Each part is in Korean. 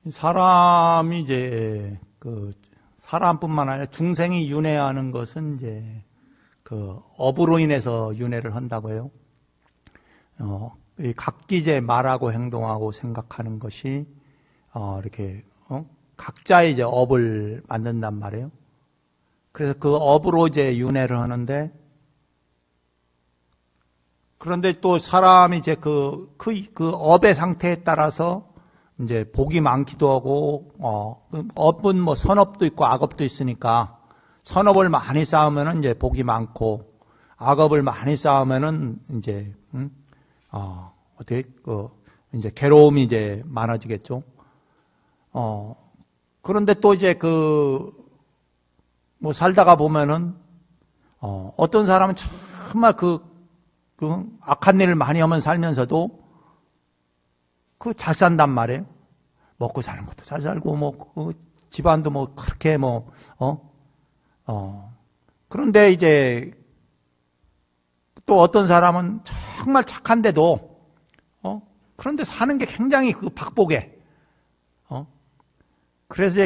사람이 이제 사람뿐만 아니라 중생이 윤회하는 것은 이제 업으로 인해서 윤회를 한다고 해요. 이 각기 이제 말하고 행동하고 생각하는 것이 이렇게 각자의 이제 업을 만든단 말이에요. 그래서 그 업으로 이제 윤회를 하는데, 그런데 또 사람이 이제 그 업의 상태에 따라서 이제 복이 많기도 하고, 업은 뭐 선업도 있고 악업도 있으니까, 선업을 많이 쌓으면은 이제 복이 많고, 악업을 많이 쌓으면은 이제, 이제 괴로움이 이제 많아지겠죠. 그런데 또 이제 뭐 살다가 보면은, 어떤 사람은 정말 악한 일을 많이 하면 살면서도 잘 산단 말이에요. 먹고 사는 것도 잘 살고, 집안도 그렇게 그런데 이제 또 어떤 사람은 정말 착한데도, 그런데 사는 게 굉장히 박복해. 그래서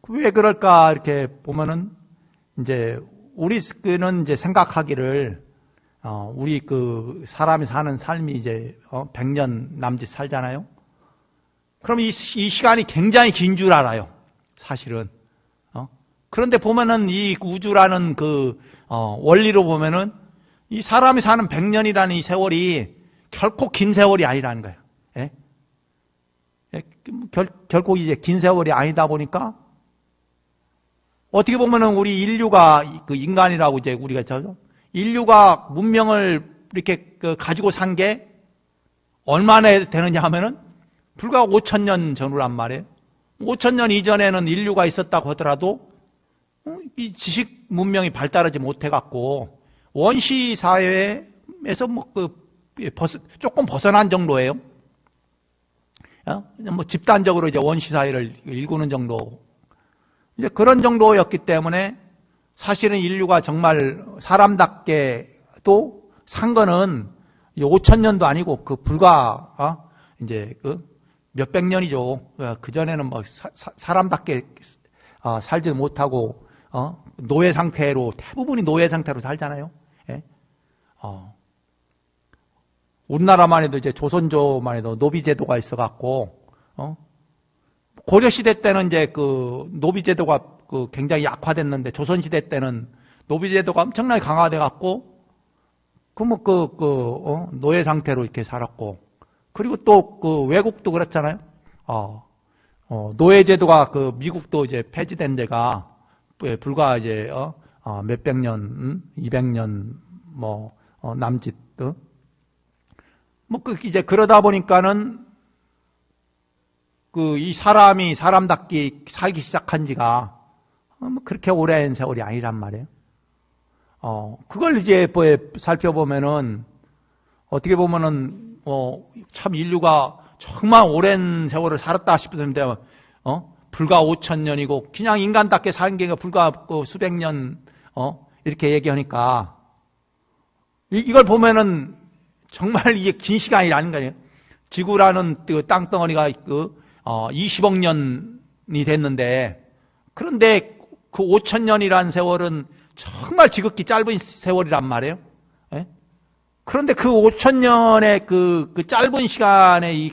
왜 그럴까 이렇게 보면은 이제 우리는 이제 생각하기를, 우리 사람이 사는 삶이 이제 100년 남짓 살잖아요. 그럼 이 시간이 굉장히 긴 줄 알아요, 사실은. 그런데 보면은 이 우주라는 원리로 보면은 이 사람이 사는 100년이라는 이 세월이 결코 긴 세월이 아니라는 거예요. 예? 결코 이제 긴 세월이 아니다 보니까 어떻게 보면은 우리 인류가 인간이라고 이제 우리가 있잖아요. 인류가 문명을 이렇게 가지고 산 게 얼마나 되느냐 하면은 불과 5,000년 전후란 말이에요. 5,000년 이전에는 인류가 있었다고 하더라도 이 지식 문명이 발달하지 못해갖고 원시 사회에서 조금 벗어난 정도예요. 집단적으로 이제 원시 사회를 일구는 정도. 이제 그런 정도였기 때문에 사실은 인류가 정말 사람답게도 산 거는 5,000년도 아니고 불과 이제 몇백 년이죠. 그전에는 사람답게 살지 못하고 노예 상태로, 대부분이 노예 상태로 살잖아요. 예? 우리나라만 해도 이제 조선조만 해도 노비제도가 있어갖고, 고려시대 때는 이제 노비제도가 굉장히 약화됐는데, 조선시대 때는 노비제도가 엄청나게 강화돼갖고, 노예 상태로 이렇게 살았고, 그리고 또 외국도 그렇잖아요. 노예제도가 미국도 이제 폐지된 데가 불과 이제 몇백 년, 200년 남짓. 이제 그러다 보니까는 이 사람이 사람답게 살기 시작한 지가 그렇게 오랜 세월이 아니란 말이에요. 그걸 이제 살펴보면은 어떻게 보면은 참 인류가 정말 오랜 세월을 살았다 싶은데 불과 5,000년이고 그냥 인간답게 사는 게 불과 수백 년 이렇게 얘기하니까 이걸 보면은 정말 이게 긴 시간이라는 거예요. 지구라는 땅덩어리가 20억 년이 됐는데, 그런데 5,000년이라는 세월은 정말 지극히 짧은 세월이란 말이에요. 예? 그런데 5,000년의 짧은 시간에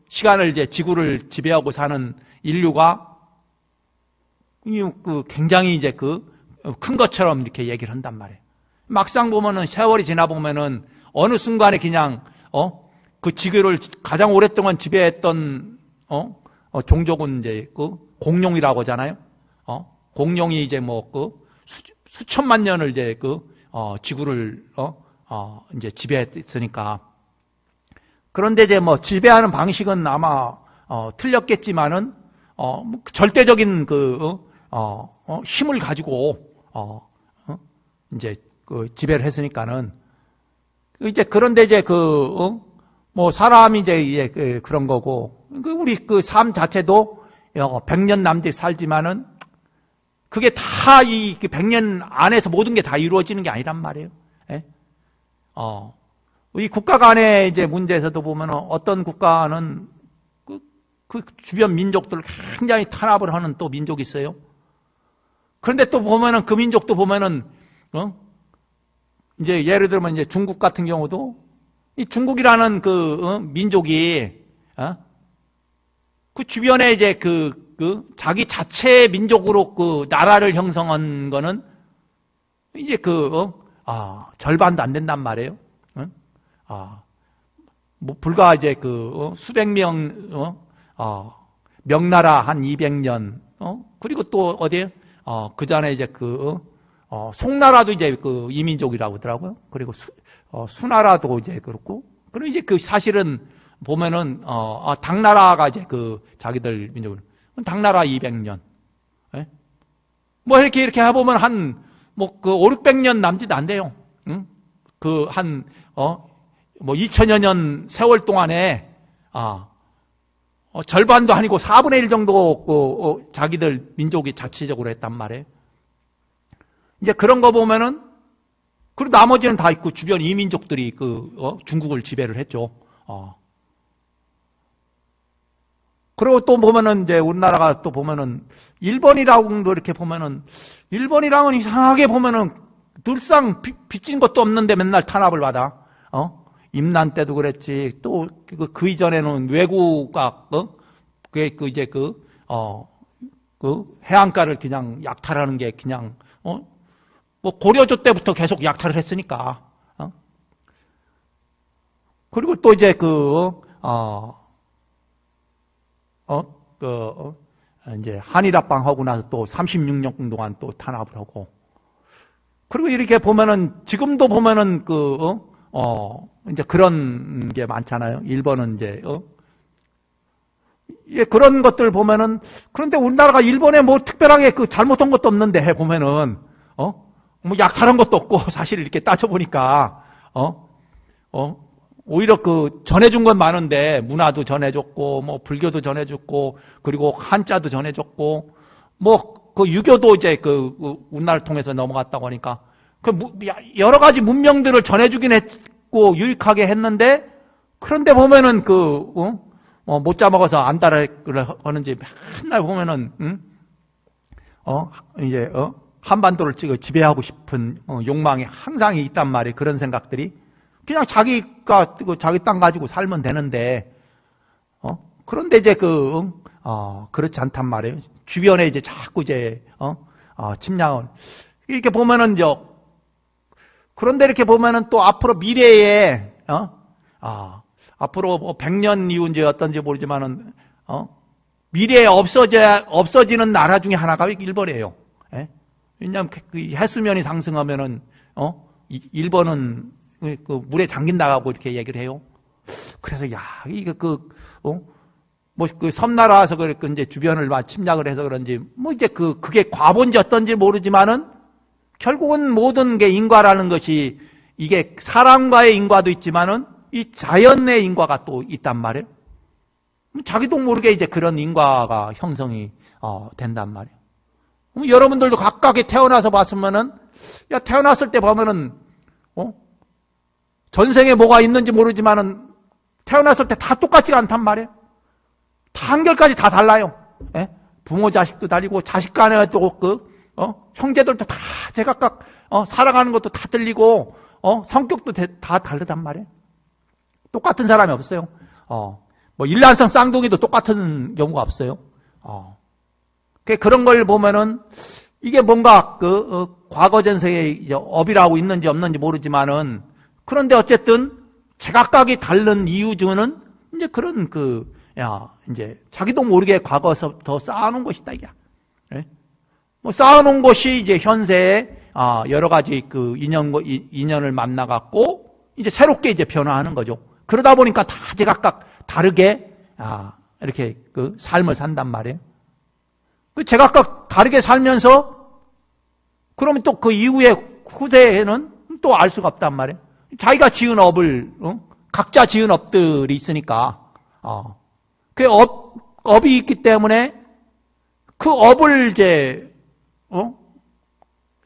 시간을 이제 지구를 지배하고 사는 인류가 굉장히 이제 큰 것처럼 이렇게 얘기를 한단 말이에요. 막상 보면은 세월이 지나 보면은 어느 순간에 그냥 지구를 가장 오랫동안 지배했던 종족은 이제 공룡이라고 하잖아요. 공룡이 이제 수천만 년을 이제 지구를 이제 지배했으니까. 그런데 이제 지배하는 방식은 아마 틀렸겠지만은 절대적인 힘을 가지고 이제 지배를 했으니까는 이제 그런데 이제 사람이 이제 그런 거고, 우리 삶 자체도 100년 남짓 살지만은 그게 다 이 100년 안에서 모든 게 다 이루어지는 게 아니란 말이에요. 예? 이 국가 간의 이제 문제에서도 보면 어떤 국가는 그 주변 민족들을 굉장히 탄압을 하는 또 민족이 있어요. 그런데 또 보면은 그 민족도 보면은 이제 예를 들면 이제 중국 같은 경우도 이 중국이라는 그 민족이 그 주변에 이제 그 자기 자체 민족으로 그 나라를 형성한 거는 이제 절반도 안 된단 말이에요. 뭐 불과 이제 수백 명 명나라 한 200년 그리고 또 어디에 그 전에 이제 송나라도 이제 이민족이라고 하더라고요. 그리고 수나라도 이제 그렇고 그리고 이제 사실은 보면은 당나라가 이제 자기들 민족을 당나라 200년 뭐 이렇게 해보면 한 뭐 5, 600년 남짓 안 돼요. 응? 뭐 2000여 년 세월 동안에 절반도 아니고 4분의 1 정도 자기들 민족이 자치적으로 했단 말이에요. 이제 그런 거 보면은 그리고 나머지는 다 있고 주변 이민족들이 중국을 지배를 했죠. 그리고 또 보면은 이제 우리나라가 또 보면은 일본이라고도 이렇게 보면은 일본이랑은 이상하게 보면은 늘상 빚진 것도 없는데 맨날 탄압을 받아. 임난 때도 그랬지. 또 그 이전에는 외국가 이제 해안가를 그냥 약탈하는 게 그냥 뭐 고려조 때부터 계속 약탈을 했으니까. 그리고 또 이제 이제 한일합방 하고 나서 또 36년 동안 또 탄압을 하고. 그리고 이렇게 보면은 지금도 보면은 이제 그런 게 많잖아요. 일본은 이제 그런 것들 보면은 그런데 우리나라가 일본에 뭐 특별하게 잘못한 것도 없는데 보면은 뭐 약탈한 것도 없고 사실 이렇게 따져보니까 오히려 전해준 건 많은데 문화도 전해줬고 뭐 불교도 전해줬고 그리고 한자도 전해줬고 뭐 유교도 이제 우리나라를 통해서 넘어갔다고 하니까 여러 가지 문명들을 전해주긴 했고 유익하게 했는데 그런데 보면은 못 잡아먹어서 안 따라하는지 맨날 보면은 이제 한반도를 지배하고 싶은 욕망이 항상 있단 말이에요. 그런 생각들이 그냥 자기가 자기 땅 가지고 살면 되는데 그런데 이제 그렇지 않단 말이에요. 주변에 이제 자꾸 이제 침략을 이렇게 보면은 그런데 이렇게 보면은 또 앞으로 미래에 앞으로 뭐 100년 이후인지 어떤지 모르지만은 미래에 없어지는 나라 중에 하나가 일본이에요. 예? 왜냐하면 해수면이 상승하면은 일본은 물에 잠긴 나가고 이렇게 얘기를 해요. 그래서 이게 뭐 섬나라에서 이제 주변을 침략을 해서 그런지 뭐 이제 그게 과본지 어떤지 모르지만은 결국은 모든 게 인과라는 것이 이게 사람과의 인과도 있지만은 이 자연의 인과가 또 있단 말이에요. 자기도 모르게 이제 그런 인과가 형성이 된단 말이에요. 여러분들도 각각이 태어나서 봤으면은 태어났을 때 보면은 전생에 뭐가 있는지 모르지만은 태어났을 때 다 똑같지가 않단 말이에요. 다 한결까지 다 달라요. 예? 부모 자식도 다르고 자식 간에 또 형제들도 다 제각각 살아가는 것도 다 틀리고 성격도 다 다르단 말이에요. 똑같은 사람이 없어요. 뭐 일란성 쌍둥이도 똑같은 경우가 없어요. 그런 걸 보면은 이게 뭔가 과거 전생에 업이라고 있는지 없는지 모르지만은 그런데 어쨌든 제각각이 다른 이유 중에는 이제 그런 이제 자기도 모르게 과거에서 더 쌓아놓은 것이다 이게. 예? 뭐 쌓아놓은 것이 이제 현세에 여러 가지 인연을 만나갖고 이제 새롭게 이제 변화하는 거죠. 그러다 보니까 다 제각각 다르게 이렇게 삶을 산단 말이에요. 제각각 다르게 살면서 그러면 또 그 이후에 후세에는 또 알 수가 없단 말이에요. 자기가 지은 업을 각자 지은 업들이 있으니까 그 업이 있기 때문에 그 업을 이제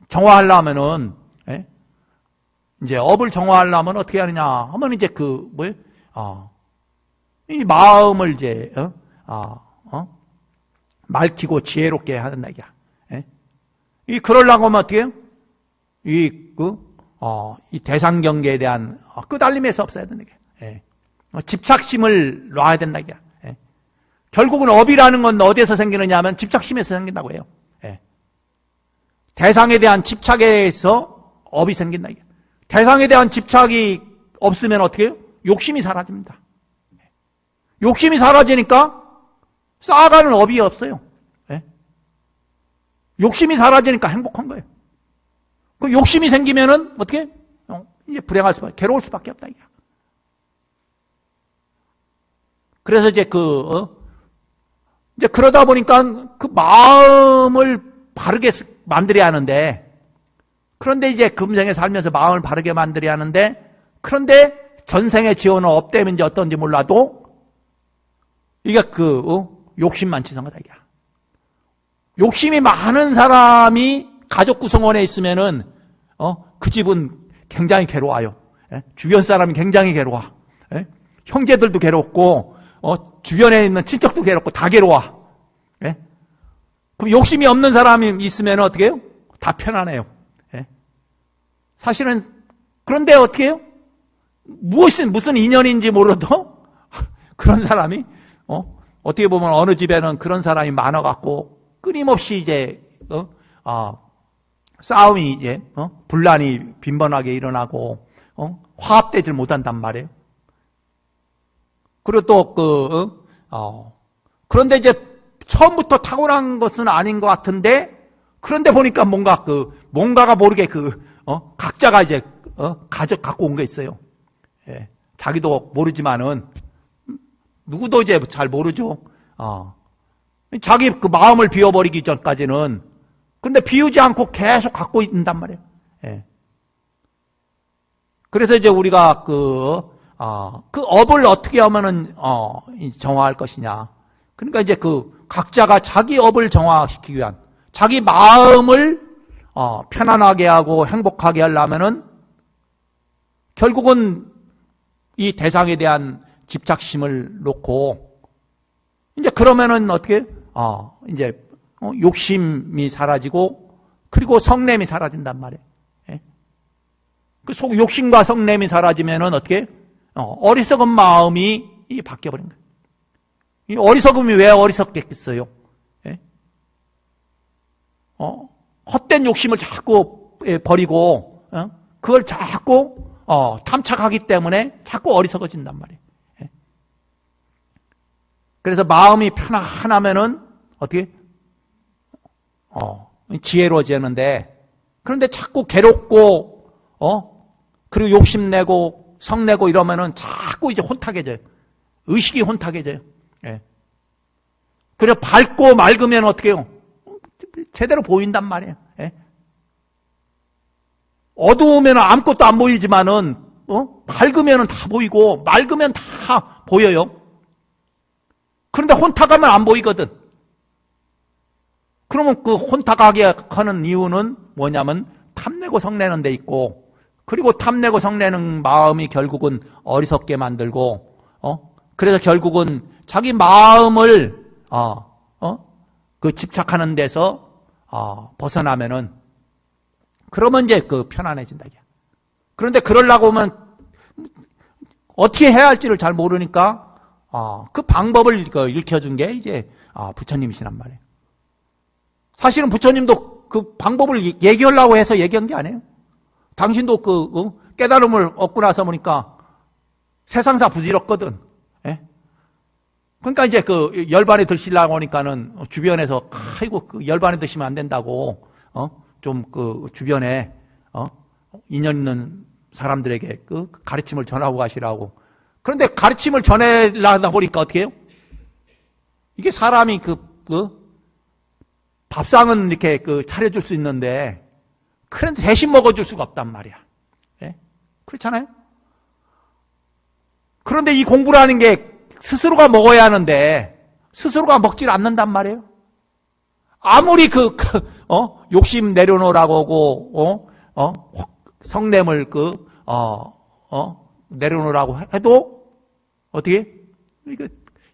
정화하려면은 이제 업을 정화하려면 어떻게 하느냐 하면 이제 이 마음을 이제 맑히고 지혜롭게 하는 얘기야. 예? 이 그러려고 하면 어떻게 해요? 이 대상 경계에 대한 끄달림에서 없어야 된다. 예. 집착심을 놔야 된다. 예. 결국은 업이라는 건 어디에서 생기느냐 하면 집착심에서 생긴다고 해요. 예. 대상에 대한 집착에서 업이 생긴다. 대상에 대한 집착이 없으면 어떻게 해요? 욕심이 사라집니다. 욕심이 사라지니까 쌓아가는 업이 없어요. 예? 욕심이 사라지니까 행복한 거예요. 그 욕심이 생기면은 어떻게? 이제 불행할 수밖에, 괴로울 수밖에 없다 이게. 그래서 이제 이제 그러다 보니까 그 마음을 바르게 만들어야 하는데, 그런데 이제 금생에 살면서 마음을 바르게 만들어야 하는데, 그런데 전생에 지어놓은 업 때문에 이제 어떤지 몰라도 이게 욕심만 치성하다 이게. 욕심이 많은 사람이 가족 구성원에 있으면은 그 집은 굉장히 괴로워요. 예? 주변 사람이 굉장히 괴로워. 예? 형제들도 괴롭고 주변에 있는 친척도 괴롭고 다 괴로워. 예? 그럼 욕심이 없는 사람이 있으면 어떻게 해요? 다 편안해요. 예? 사실은 그런데 어떻게 해요? 무슨 인연인지 모르도 그런 사람이 어떻게 보면 어느 집에는 그런 사람이 많아갖고 끊임없이 이제 싸움이 이제 분란이 빈번하게 일어나고 화합되질 못한단 말이에요. 그리고 또 그런데 이제 처음부터 타고난 것은 아닌 것 같은데, 그런데 보니까 뭔가가 모르게 각자가 이제 가족 갖고 온 게 있어요. 예, 자기도 모르지만은 누구도 이제 잘 모르죠. 자기 그 마음을 비워버리기 전까지는. 근데 비우지 않고 계속 갖고 있단 말이에요. 예. 그래서 이제 우리가 그 업을 어떻게 하면은 정화할 것이냐. 그러니까 이제 각자가 자기 업을 정화시키기 위한, 자기 마음을 편안하게 하고 행복하게 하려면은 결국은 이 대상에 대한 집착심을 놓고, 이제 그러면은 어떻게 이제 욕심이 사라지고, 그리고 성냄이 사라진단 말이에요. 예? 그 욕심과 성냄이 사라지면은 어떻게 어리석은 마음이 바뀌어버린 거예요. 이 어리석음이 왜 어리석겠어요? 예? 헛된 욕심을 자꾸 버리고 그걸 자꾸 탐착하기 때문에 자꾸 어리석어진단 말이에요. 예? 그래서 마음이 편안하면은 어떻게 지혜로워지는데, 그런데 자꾸 괴롭고 그리고 욕심내고 성내고 이러면은 자꾸 이제 혼탁해져요. 의식이 혼탁해져요. 예. 그래서 밝고 맑으면 어떻게 해요? 제대로 보인단 말이에요. 예. 어두우면 아무것도 안 보이지만은 밝으면 다 보이고 맑으면 다 보여요. 그런데 혼탁하면 안 보이거든. 그러면 그 혼탁하게 하는 이유는 뭐냐면 탐내고 성내는 데 있고, 그리고 탐내고 성내는 마음이 결국은 어리석게 만들고, 그래서 결국은 자기 마음을 그 집착하는 데서 벗어나면은, 그러면 이제 편안해진다. 그런데 그러려고 하면 어떻게 해야 할지를 잘 모르니까 그 방법을 일으켜준 게 이제 부처님이시란 말이에요. 사실은 부처님도 그 방법을 얘기하려고 해서 얘기한 게 아니에요. 당신도 깨달음을 얻고 나서 보니까 세상사 부질없거든. 예? 그러니까 이제 열반에 드시려고 하니까는 주변에서 아이고 열반에 드시면 안 된다고 좀 주변에 인연 있는 사람들에게 가르침을 전하고 가시라고. 그런데 가르침을 전하려다 보니까 어떻게 해요? 이게 사람이 밥상은 이렇게 차려줄 수 있는데, 그런데 대신 먹어줄 수가 없단 말이야. 예? 그렇잖아요? 그런데 이 공부라는 게 스스로가 먹어야 하는데, 스스로가 먹질 않는단 말이에요. 아무리 욕심 내려놓으라고 하고, 성냄을 내려놓으라고 해도, 어떻게?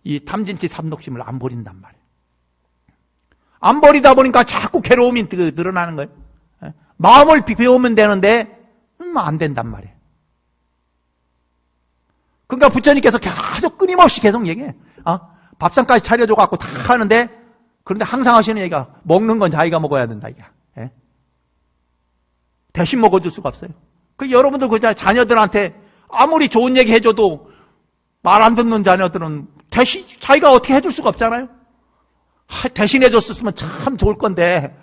이 탐진치 삼독심을 안 버린단 말이에요. 안 버리다 보니까 자꾸 괴로움이 늘어나는 거예요. 마음을 비우면 되는데 안 된단 말이에요. 그러니까 부처님께서 계속 끊임없이 계속 얘기해. 밥상까지 차려줘갖고 다 하는데, 그런데 항상 하시는 얘기가 먹는 건 자기가 먹어야 된다 이게. 대신 먹어줄 수가 없어요. 그 여러분들 그 자녀들한테 아무리 좋은 얘기 해줘도 말 안 듣는 자녀들은 대신 자기가 어떻게 해줄 수가 없잖아요. 대신 해줬으면 참 좋을 건데,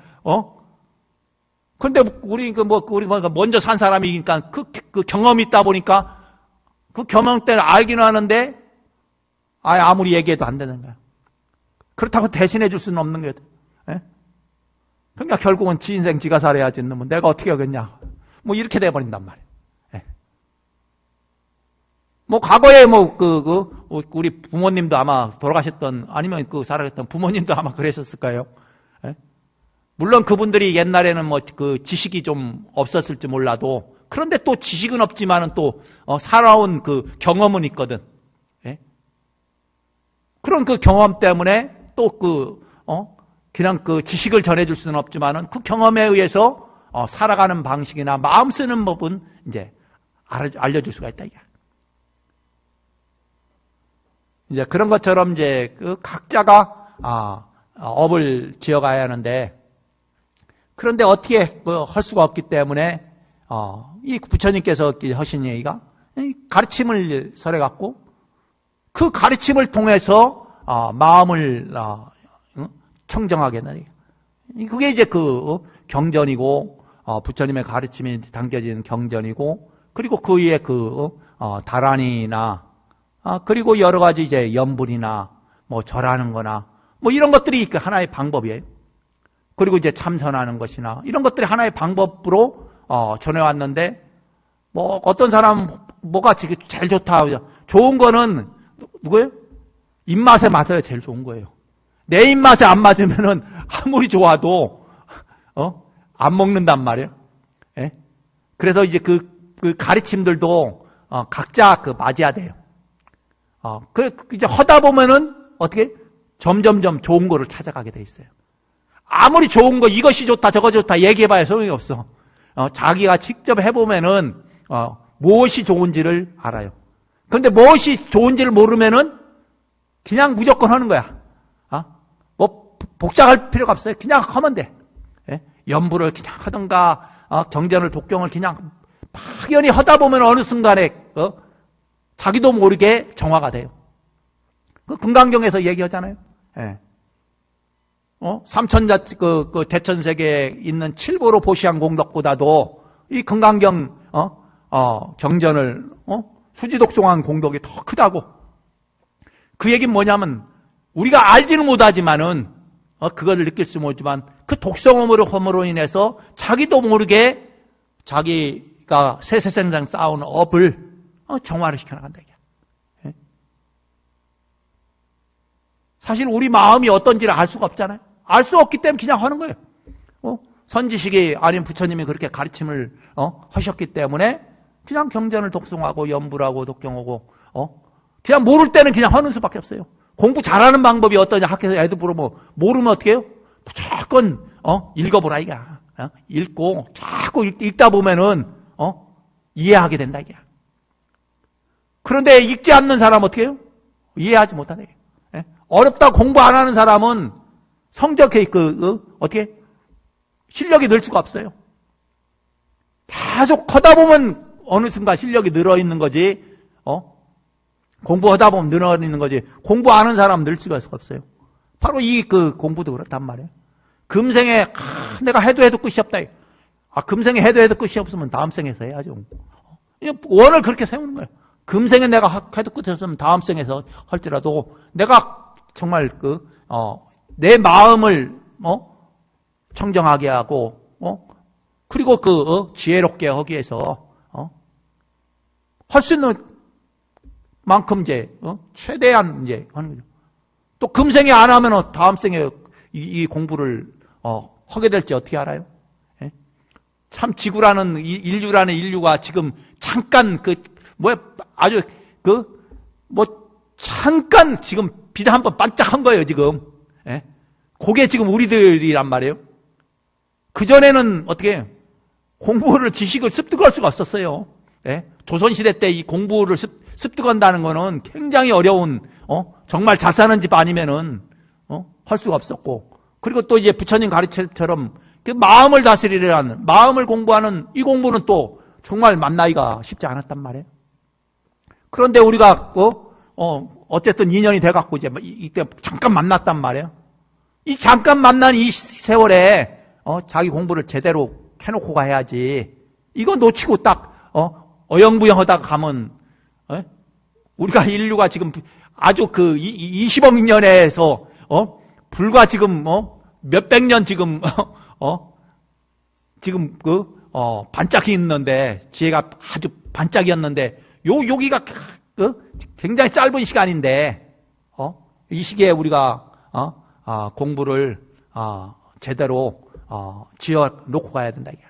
근데 우리 먼저 산 사람이니까 그 경험이 있다 보니까 그 경험 때는 알기는 하는데 아무리 얘기해도 안 되는 거야. 그렇다고 대신해 줄 수는 없는 거예요. 그러니까 결국은 지 인생 지가 살아야지, 뭐 내가 어떻게 하겠냐, 뭐 이렇게 돼버린단 말이에요. 뭐 과거에 우리 부모님도 아마 돌아가셨던, 아니면 살아계셨던 부모님도 아마 그러셨을 거예요. 물론 그분들이 옛날에는 지식이 좀 없었을지 몰라도, 그런데 또 지식은 없지만은 또 살아온 그 경험은 있거든. 그런 그 경험 때문에 또 그냥 그 지식을 전해줄 수는 없지만은 그 경험에 의해서 살아가는 방식이나 마음 쓰는 법은 이제 알려줄 수가 있다 이게. 이제 그런 것처럼 이제 그 각자가 업을 지어가야 하는데, 그런데 어떻게 할 수가 없기 때문에 이 부처님께서 하신 얘기가 가르침을 설해 갖고 그 가르침을 통해서 마음을 청정하게 하는, 그게 이제 그 경전이고, 부처님의 가르침이 담겨진 경전이고, 그리고 그 위에 다란이나 그리고 여러 가지 이제 염불이나 뭐 절하는 거나 뭐 이런 것들이 그 하나의 방법이에요. 그리고 이제 참선하는 것이나 이런 것들이 하나의 방법으로 전해왔는데, 뭐 어떤 사람 뭐가 제일 좋다, 좋은 거는 누구예요? 입맛에 맞아야 제일 좋은 거예요. 내 입맛에 안 맞으면은 아무리 좋아도 안 먹는단 말이에요. 그래서 이제 그 가르침들도 각자 맞아야 돼요. 이제 하다 보면은 어떻게 점점점 좋은 거를 찾아가게 돼 있어요. 아무리 좋은 거, 이것이 좋다 저것이 좋다 얘기해봐야 소용이 없어. 자기가 직접 해보면은 무엇이 좋은지를 알아요. 그런데 무엇이 좋은지를 모르면은 그냥 무조건 하는 거야. 뭐 복잡할 필요가 없어요. 그냥 하면 돼. 염불을 그냥 하든가 경전을 독경을 그냥 막연히 하다 보면 어느 순간에 자기도 모르게 정화가 돼요. 그 금강경에서 얘기하잖아요. 삼천자 그 대천세계에 있는 칠보로 보시한 공덕보다도 이 금강경 경전을 수지독송한 공덕이 더 크다고. 그 얘기는 뭐냐면, 우리가 알지는 못하지만은 그거를 느낄 수 모르지만 그 독성음으로 인해서 자기도 모르게 자기가 세세생장 쌓아온 업을 정화를 시켜나간다 이게. 사실 우리 마음이 어떤지를 알 수가 없잖아요. 알 수 없기 때문에 그냥 하는 거예요. 선지식이 아닌 부처님이 그렇게 가르침을 하셨기 때문에 그냥 경전을 독송하고 염불하고 독경하고 그냥 모를 때는 그냥 하는 수밖에 없어요. 공부 잘하는 방법이 어떠냐 학교에서 애들 물어보면 모르면 어떻게 해요? 무조건 읽어보라 이거야. 읽고 자꾸 읽다 보면은 이해하게 된다 이거야. 그런데 읽지 않는 사람 어떻게 해요? 이해하지 못하네. 어렵다 공부 안 하는 사람은 성적에 어떻게 실력이 늘 수가 없어요. 계속 하다 보면 어느 순간 실력이 늘어 있는 거지. 공부하다 보면 늘어 있는 거지. 공부 안 하는 사람은 늘 수가 없어요. 바로 이 공부도 그렇단 말이에요. 금생에 내가 해도 끝이 없다. 금생에 해도 끝이 없으면 다음 생에서 해야죠. 원을 그렇게 세우는 거예요. 금생에 내가 해도 끝이 없으면 다음 생에서 할지라도 내가 정말 내 마음을 청정하게 하고 그리고 지혜롭게 하기 위해서 할 수 있는 만큼 이제 최대한 이제 하는 거죠. 또 금생에 안 하면 다음 생에 이 공부를 하게 될지 어떻게 알아요? 참 지구라는 인류라는 인류가 지금 잠깐 아주 잠깐 지금 빛 한번 반짝한 거예요, 지금. 예? 그게 지금 우리들이란 말이에요. 그전에는 어떻게 공부를, 지식을 습득할 수가 없었어요. 예? 조선시대 때 이 공부를 습득한다는 거는 굉장히 어려운, 정말 잘 사는 집 아니면은, 할 수가 없었고. 그리고 또 이제 부처님 가르침처럼 그 마음을 다스리려는, 마음을 공부하는 이 공부는 또 정말 만나기가 쉽지 않았단 말이에요. 그런데 우리가, 어쨌든 인연이 돼갖고 이제 이때 잠깐 만났단 말이에요. 이 잠깐 만난 이 세월에, 자기 공부를 제대로 해놓고 가야지. 이거 놓치고 딱, 어영부영 하다가 가면, 우리가 인류가 지금 아주 그 20억 년에서, 불과 지금, 몇백 년 지금, 지금 반짝이 있는데, 지혜가 아주 반짝이었는데, 여기가 굉장히 짧은 시간인데, 이 시기에 우리가, 공부를, 제대로, 지어 놓고 가야 된다, 이게.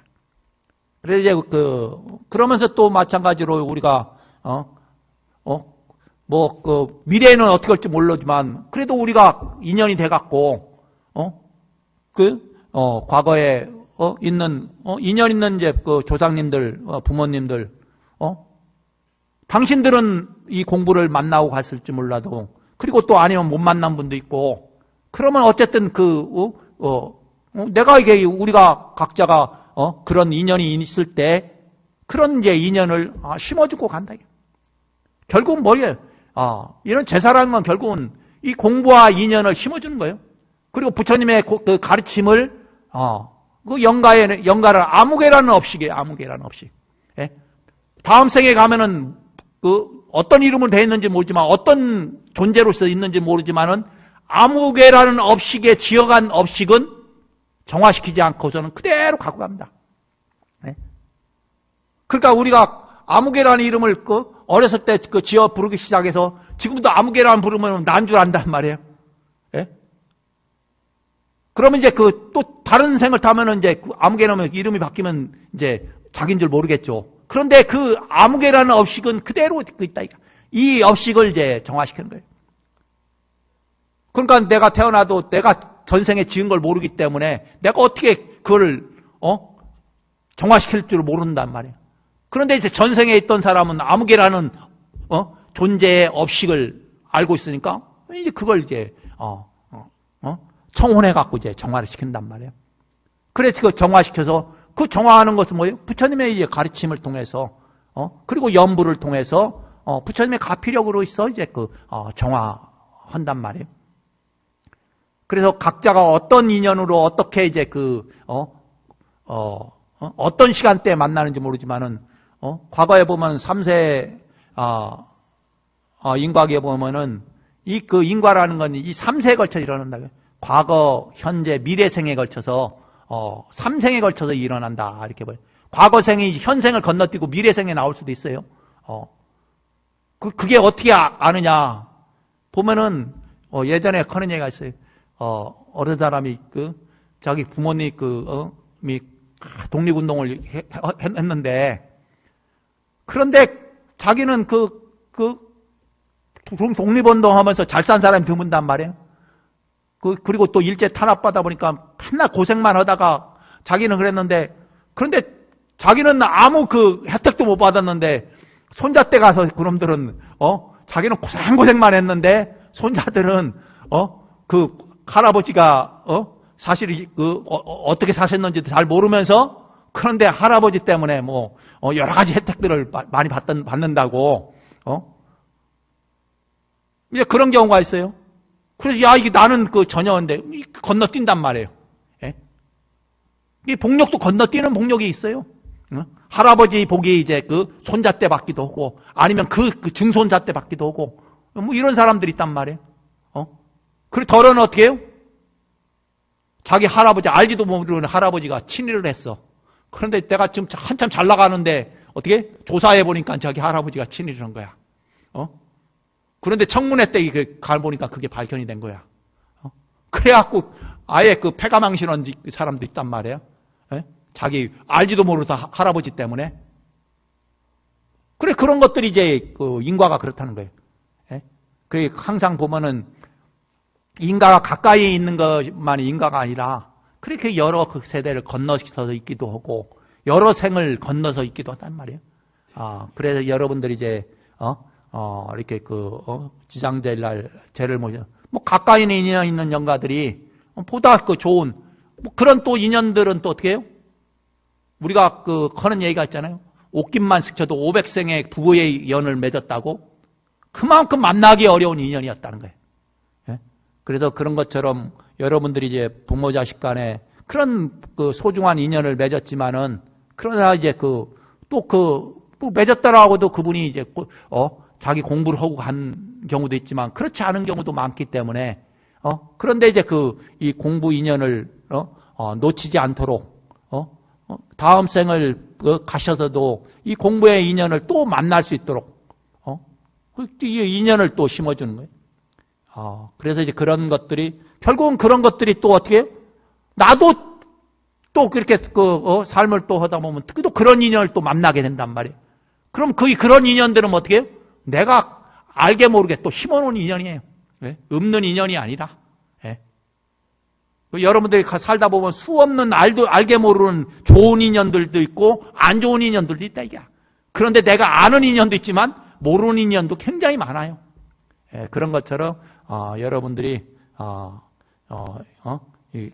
그래서 이제 그러면서 또 마찬가지로 우리가, 미래는 어떻게 할지 모르지만, 그래도 우리가 인연이 돼갖고, 과거에, 있는, 인연 있는 이제 조상님들, 부모님들, 당신들은 이 공부를 만나고 갔을지 몰라도, 그리고 또 아니면 못 만난 분도 있고, 그러면 어쨌든 내가 이게 우리가 각자가, 그런 인연이 있을 때, 그런 이제 인연을 심어주고 간다. 결국은 뭐예요? 이런 제사라는 건 결국은 이 공부와 인연을 심어주는 거예요. 그리고 부처님의 그 가르침을, 그 영가를 아무개라는 업식이에요. 아무개라는 업식. 예? 다음 생에 가면은 어떤 이름으로 되어 있는지 모르지만, 어떤 존재로서 있는지 모르지만은, 아무개라는 업식에 지어간 업식은 정화시키지 않고서는 그대로 갖고 갑니다. 네? 그러니까 우리가 아무개라는 이름을 어렸을 때 지어 부르기 시작해서 지금도 아무개라는 부르면 난 줄 안단 말이에요. 네? 그러면 이제 또 다른 생을 타면은 이제 아무개라면 이름이 바뀌면 이제 자기인 줄 모르겠죠. 그런데 그 아무개라는 업식은 그대로 있다. 이 업식을 이제 정화시키는 거예요. 그러니까 내가 태어나도 내가 전생에 지은 걸 모르기 때문에 내가 어떻게 그걸 정화시킬 줄 모른단 말이에요. 그런데 이제 전생에 있던 사람은 아무개라는 존재의 업식을 알고 있으니까 이제 그걸 이제 청혼해 갖고 이제 정화를 시킨단 말이에요. 그래서 그 정화시켜서 그 정화하는 것은 뭐예요? 부처님의 이제 가르침을 통해서 그리고 연부를 통해서 부처님의 가피력으로 있어 이제 정화한단 말이에요. 그래서 각자가 어떤 인연으로 어떻게 이제 어떤 시간대에 만나는지 모르지만은, 과거에 보면 3세, 인과기에 보면은, 인과라는 건 이 3세에 걸쳐 일어난다. 과거, 현재, 미래생에 걸쳐서, 3생에 걸쳐서 일어난다. 이렇게 봐요. 과거생이 현생을 건너뛰고 미래생에 나올 수도 있어요. 그게 어떻게 아느냐. 보면은, 예전에 그런 얘기가 있어요. 어느 사람이 자기 부모님 독립운동을 했는데, 그런데 자기는 독립운동 하면서 잘 산 사람이 드문단 말이에요. 그리고 또 일제 탄압받아 보니까 맨날 고생만 하다가 자기는 그랬는데, 그런데 자기는 아무 혜택도 못 받았는데, 손자 때 가서 그놈들은, 자기는 고생만 했는데, 손자들은, 할아버지가 사실 어떻게 사셨는지도 잘 모르면서, 그런데 할아버지 때문에 여러 가지 혜택들을 많이 받는다고 이제 그런 경우가 있어요. 그래서 이게 나는 전혀인데 건너뛴단 말이에요. 예? 이 복력도 건너뛰는 복력이 있어요. 할아버지 복이 이제 손자 때 받기도 하고, 아니면 증손자 때 받기도 하고, 이런 사람들이 있단 말이에요. 그리고 덜은 어떻게 해요? 자기 할아버지, 알지도 모르는 할아버지가 친일을 했어. 그런데 내가 지금 한참 잘 나가는데, 어떻게? 조사해 보니까 자기 할아버지가 친일을 한 거야. 그런데 청문회 때 가보니까 그게 발견이 된 거야. 그래갖고, 아예 폐가망신한 사람도 있단 말이에요. 예? 자기 알지도 모르는 할아버지 때문에. 그래, 그런 것들이 이제 인과가 그렇다는 거예요. 예? 그래, 항상 보면은, 인가가 가까이 있는 것만이 인가가 아니라 그렇게 여러 그 세대를 건너서 있기도 하고 여러 생을 건너서 있기도 하단 말이에요. 그래서 여러분들이 이제 이렇게 지장될 날 죄를 모셔 뭐 가까이 있는 영가들이 보다 그 좋은 뭐 그런 또 인연들은 또 어떻게 해요? 우리가 하는 얘기가 있잖아요. 옷깃만 스쳐도 500생의 부부의 연을 맺었다고 그만큼 만나기 어려운 인연이었다는 거예요. 예? 그래서 그런 것처럼 여러분들이 이제 부모 자식 간에 그런 소중한 인연을 맺었지만은 그러나 이제 뭐 맺었더라고도 그분이 이제 자기 공부를 하고 간 경우도 있지만 그렇지 않은 경우도 많기 때문에 그런데 이제 이 공부 인연을 놓치지 않도록 다음 생을 가셔서도 이 공부의 인연을 또 만날 수 있도록 이 인연을 또 심어주는 거예요. 그래서 이제 그런 것들이 결국은 그런 것들이 또 어떻게 해요? 나도 또 그렇게 삶을 또 하다 보면 또 그런 인연을 또 만나게 된단 말이에요. 그럼 그런 인연들은 어떻게 해요? 내가 알게 모르게 또 심어놓은 인연이에요. 네? 없는 인연이 아니라. 네? 여러분들이 살다 보면 수없는 알게 모르는 좋은 인연들도 있고 안 좋은 인연들도 있다 이게. 그런데 내가 아는 인연도 있지만 모르는 인연도 굉장히 많아요. 예, 그런 것처럼 여러분들이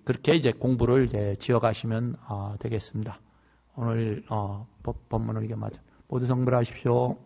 그렇게 이제 공부를 이제 지어가시면 되겠습니다. 오늘 본문을 이게 맞아. 모두 성불하십시오.